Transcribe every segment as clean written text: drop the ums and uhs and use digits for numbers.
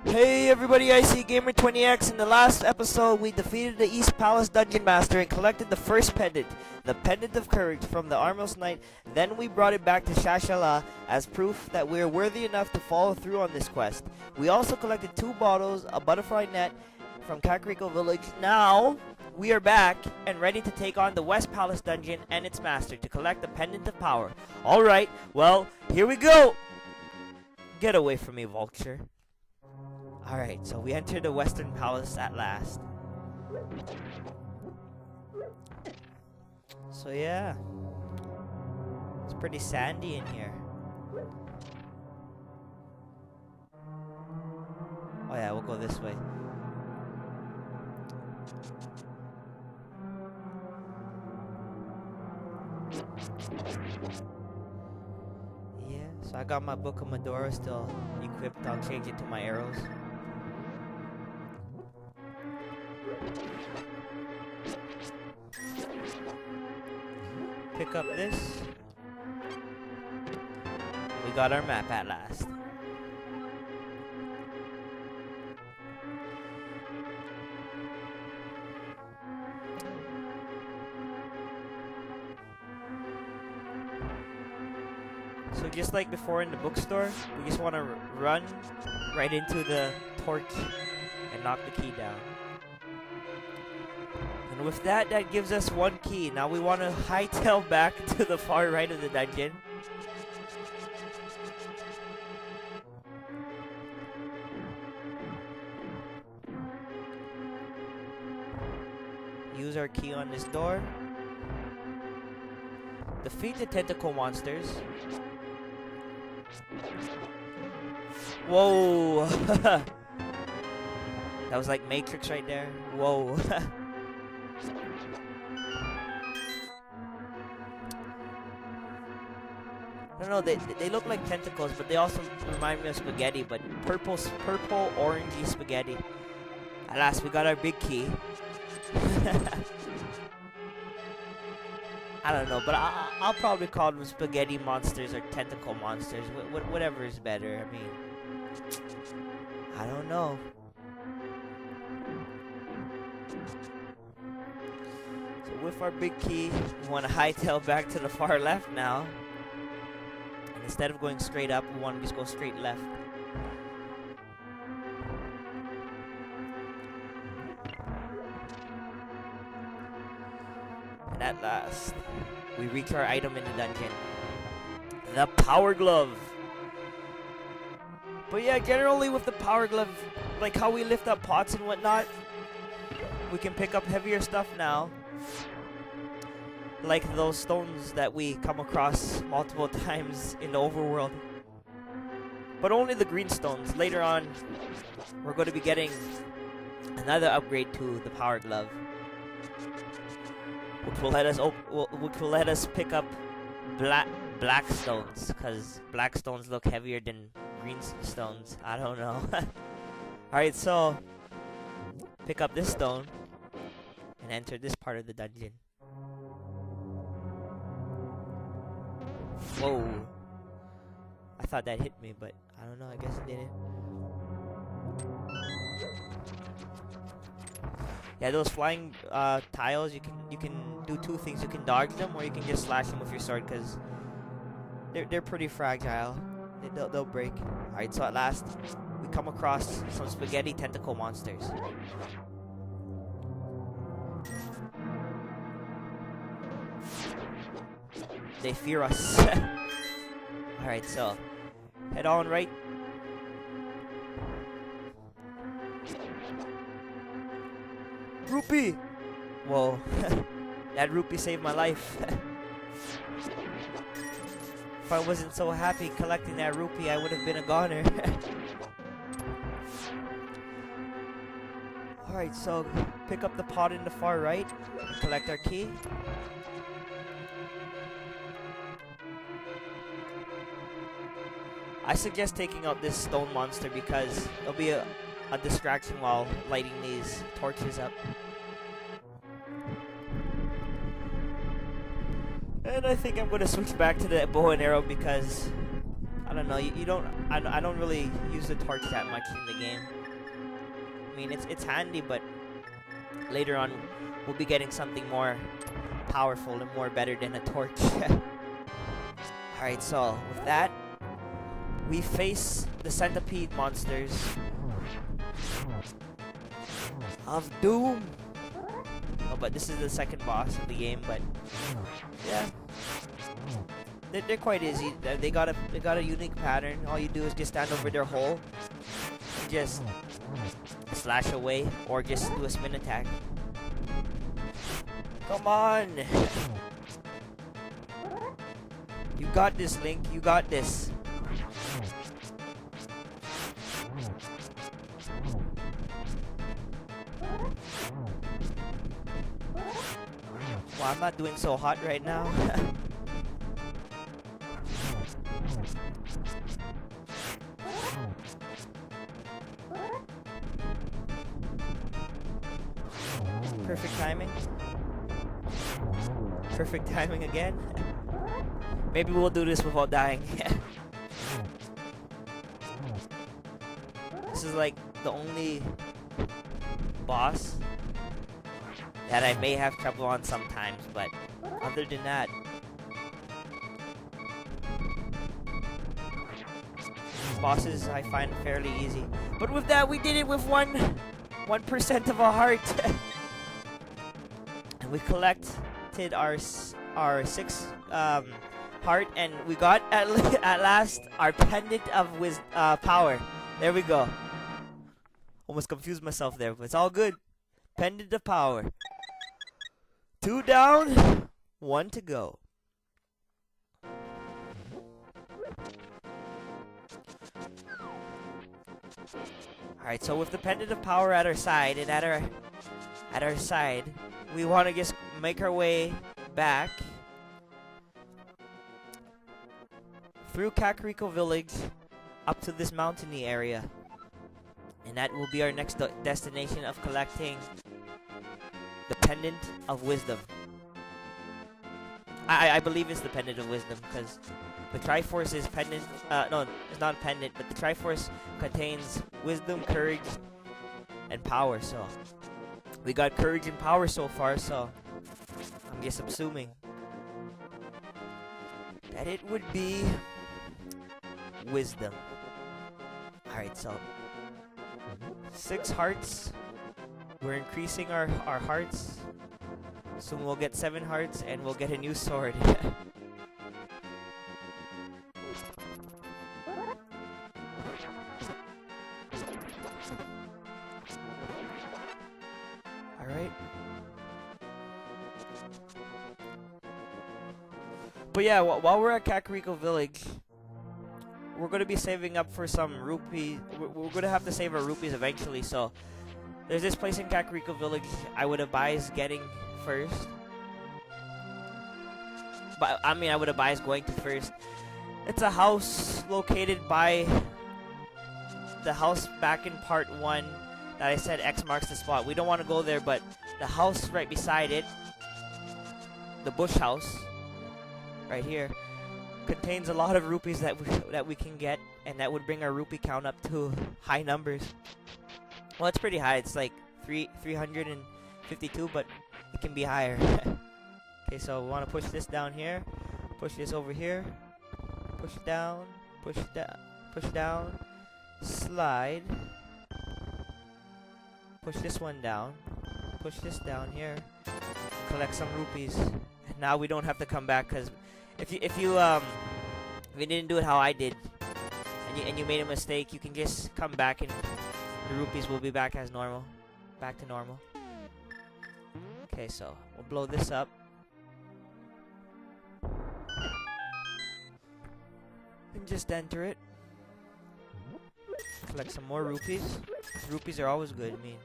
Hey everybody, I see Gamer20X. In the last episode, we defeated the East Palace Dungeon Master and collected the first pendant, the Pendant of Courage from the Armless Knight. Then we brought it back to Sahasrahla as proof that we are worthy enough to follow through on this quest. We also collected 2 bottles, a butterfly net from Kakariko Village. Now, we are back and ready to take on the West Palace Dungeon and its master to collect the Pendant of Power. Alright, well, here we go! Get away from me, vulture. Alright, so we entered the Western Palace at last. So yeah, it's pretty sandy in here. Oh yeah, we'll go this way. Yeah, so I got my book of Mudora still equipped. I'll change it to my arrows. Pick up this. We got our map at last. So just like before in the bookstore, we just want to run right into the torch and knock the key down. And with that, that gives us 1 key. Now we want to hightail back to the far right of the dungeon. Use our key on this door. Defeat the tentacle monsters. Whoa! That was like Matrix right there. Whoa. I don't know, they look like tentacles, but they also remind me of spaghetti, but purple, orangey spaghetti. At last, we got our big key. I don't know, but I'll probably call them spaghetti monsters or tentacle monsters. Whatever is better. I mean, I don't know. So with our big key, we want to hightail back to the far left now. And instead of going straight up, we want to just go straight left. And at last, we reach our item in the dungeon. The Power Glove. But yeah, generally with the Power Glove, like how we lift up pots and whatnot, we can pick up heavier stuff now. Like those stones that we come across multiple times in the overworld. But only the green stones. Later on, we're going to be getting another upgrade to the Power Glove, which will let us pick up black stones, because black stones look heavier than green stones. I don't know. Alright, so pick up this stone and enter this part of the dungeon. Whoa. I thought that hit me, but I don't know, I guess it didn't. Yeah, those flying tiles, you can do 2 things. You can dodge them, or you can just slash them with your sword, because they're pretty fragile. They'll break. Alright, so at last, we come across some spaghetti tentacle monsters. They fear us. Alright, so head on right. Rupee! Whoa. That rupee saved my life. If I wasn't so happy collecting that rupee, I would have been a goner. Alright, so pick up the pot in the far right and collect our key. I suggest taking out this stone monster because it'll be a distraction while lighting these torches up. And I think I'm gonna switch back to the bow and arrow because I don't know. You don't. I don't really use the torch that much in the game. I mean, it's handy, but later on we'll be getting something more powerful and more better than a torch. Alright, so with that, we face the centipede monsters of doom. Oh, but this is the second boss of the game, but yeah. They're quite easy. They got a unique pattern. All you do is just stand over their hole and just slash away, or just do a spin attack. Come on! You got this, Link. You got this. Well, I'm not doing so hot right now. Perfect timing. Perfect timing again. Maybe we'll do this without dying. This is like the only boss that I may have trouble on sometimes, but other than that, bosses I find fairly easy. But with that, we did it with 1% of a heart. And we collected our 6 heart, and we got at last our pendant of power. There we go. Almost confused myself there, but it's all good. Pendant of power. 2 down, 1 to go. Alright, so with the pendant of power at our side, and at our side, we want to just make our way back through Kakariko Village up to this mountainy area. And that will be our next destination of collecting the pendant of wisdom. I believe it's the pendant of wisdom, because the Triforce is pendant. No, it's not a pendant, but the Triforce contains wisdom, courage, and power. So we got courage and power so far. So I'm just assuming that it would be wisdom. All right, so 6 hearts. We're increasing our hearts. Soon we'll get 7 hearts and we'll get a new sword. Alright. But yeah, while we're at Kakariko Village, we're going to be saving up for some rupees. We're going to have to save our rupees eventually, so there's this place in Kakariko Village I would advise getting first. But I mean, I would advise going to first. It's a house located by the house back in part 1 that I said X marks the spot. We don't want to go there, but the house right beside it, the bush house, right here, contains a lot of rupees that we can get, and that would bring our rupee count up to high numbers. Well, it's pretty high. It's like 352, but it can be higher. Okay, so we want to push this down here, push this over here, push down, push down, slide, push this one down, push this down here, collect some rupees. And now we don't have to come back, because if you didn't do it how I did, and you made a mistake, you can just come back and the rupees will be back as normal. Back to normal. Okay, so we'll blow this up. And just enter it. Collect some more rupees. Rupees are always good, I mean.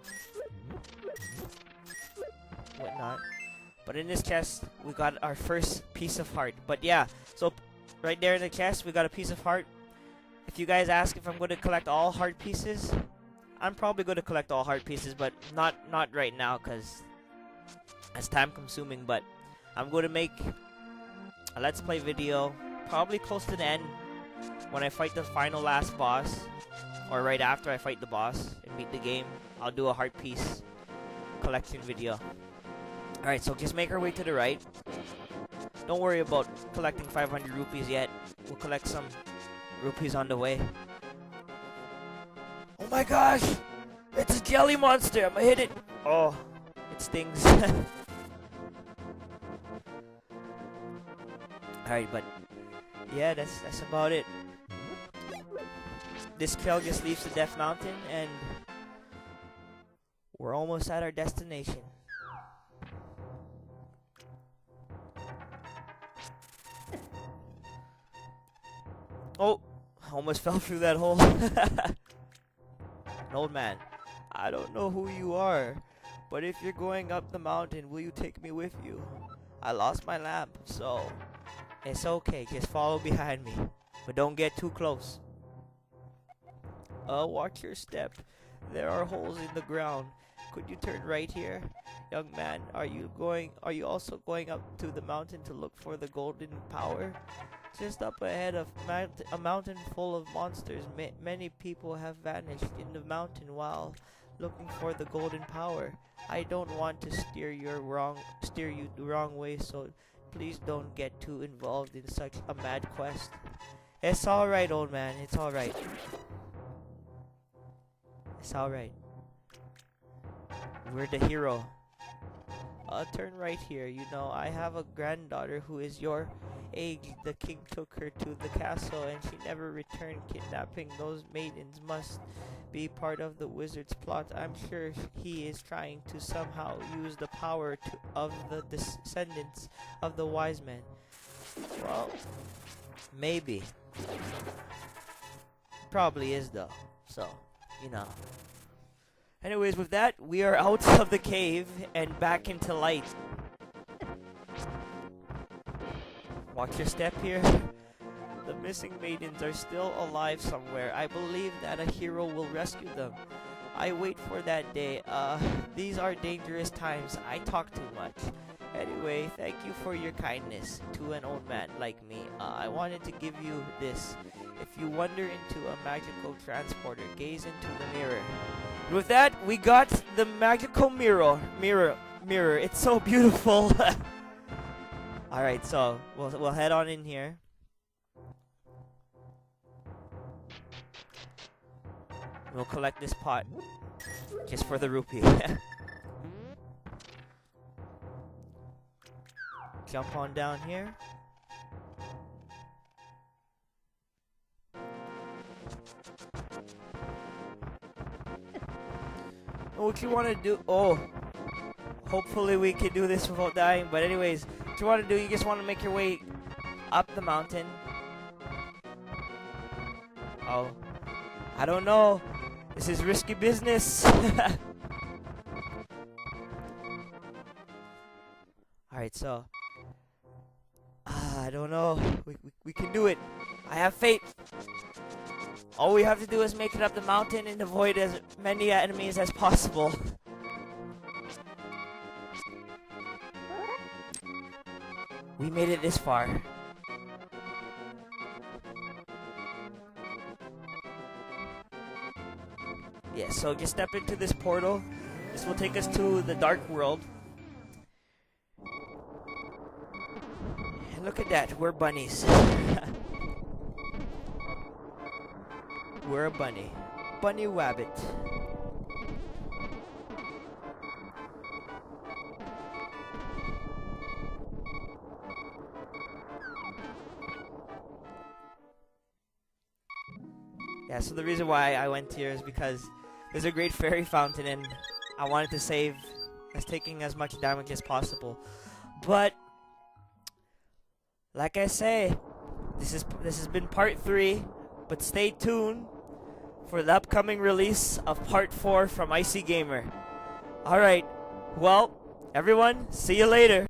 Whatnot. But in this chest, we got our first piece of heart. But yeah, so right there in the chest, we got a piece of heart. If you guys ask if I'm going to collect all heart pieces, I'm probably going to collect all heart pieces, but not right now, because it's time consuming. But I'm going to make a Let's Play video probably close to the end when I fight the final last boss, or right after I fight the boss and beat the game, I'll do a heart piece collection video. Alright, so just make our way to the right. Don't worry about collecting 500 rupees yet. We'll collect some rupees on the way. Oh my gosh! It's a jelly monster! I'm gonna hit it! Oh, it stings. Alright, but yeah, that's about it. This trail just leaves the Death Mountain, and we're almost at our destination. Oh, almost fell through that hole. An old man, I don't know who you are, but if you're going up the mountain, will you take me with you? I lost my lamp, so it's okay, just follow behind me, but don't get too close. Watch your step. There are holes in the ground. Could you turn right here? Young man, are you also going up to the mountain to look for the golden power? Just up ahead of a mountain full of monsters. Many people have vanished in the mountain while looking for the golden power. I don't want to steer you the wrong way, so please don't get too involved in such a mad quest. It's alright, old man. It's alright. It's alright. We're the hero. Turn right here. You know, I have a granddaughter who is your age. The king took her to the castle and she never returned. Kidnapping those maidens must be part of the wizard's plot. I'm sure he is trying to somehow use the power of the descendants of the wise men. Well, maybe. Probably is though. So, you know. Anyways, with that, we are out of the cave and back into light. Watch your step here. The missing maidens are still alive somewhere. I believe that a hero will rescue them. I wait for that day. These are dangerous times. I talk too much. Anyway, thank you for your kindness to an old man like me. I wanted to give you this. If you wander into a magical transporter, gaze into the mirror. With that, we got the magical mirror. It's so beautiful. Alright, so we'll head on in here. We'll collect this pot just for the rupee. Jump on down here. What you want to do? Oh, hopefully we can do this without dying. But anyways, what you want to do? You just want to make your way up the mountain. Oh, I don't know. This is risky business. Alright, so I don't know. We can do it. I have faith. All we have to do is make it up the mountain and avoid as many enemies as possible. We made it this far. Yeah, so just step into this portal. This will take us to the dark world. And look at that, we're bunnies. We're a bunny. Bunny rabbit. Yeah, so the reason why I went here is because there's a great fairy fountain and I wanted to save as taking as much damage as possible. But like I say, this has been part 3, but stay tuned for the upcoming release of part 4 from Icy Gamer. Alright, well, everyone, see you later.